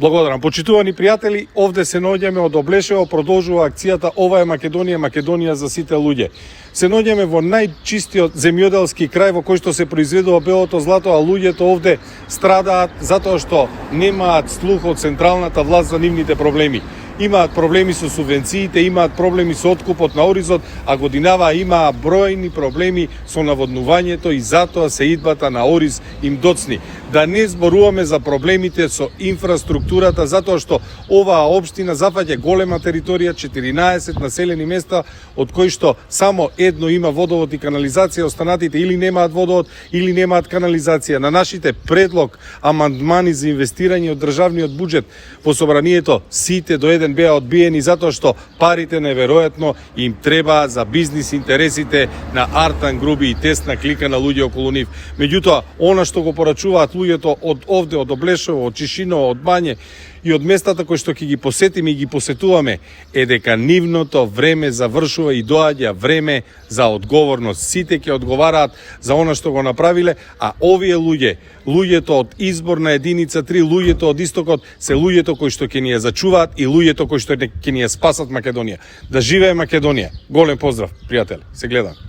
Благодарам. Почитувани пријатели, овде се наоѓаме од Облешево, продолжува акцијата Ова е Македонија, Македонија за сите луѓе. Се наоѓаме во најчистиот земјоделски крај во кој што се произведува белото злато, а луѓето овде страдаат затоа што немаат слух од централната власт за нивните проблеми. Имаат проблеми со субвенциите, имаат проблеми со откупот на оризот, а годинава имаа бројни проблеми со наводнувањето и затоа се идбата на ориз им доцни. Да не зборуваме за проблемите со инфраструктурата, затоа што оваа општина зафаќа голема територија, 14 населени места, од кои што само едно има водовод и канализација, останатите или немаат водовод, или немаат канализација. На нашите предлог, амандмани за инвестирање од државниот буџет во собранието, сите до еден беа одбиени затоа што парите неверојатно им треба за бизнис интересите на Артан Груби и тесна клика на луѓе околу нив. Меѓутоа, она што го порачуваат луѓето од овде, од Облешево, од Чишиново, од Бање и од местата кои што ќе ги посетиме и ги посетуваме, е дека нивното време завршува и доаѓа време за одговорност. Сите ќе одговараат за она што го направиле, а овие луѓе, луѓето од изборна единица 3, луѓето од истокот, се луѓето кои што ќе ни ја зачуваат и луѓето кои што ќе ни ја спасат Македонија. Да живее Македонија. Голем поздрав, пријатели. Се гледам.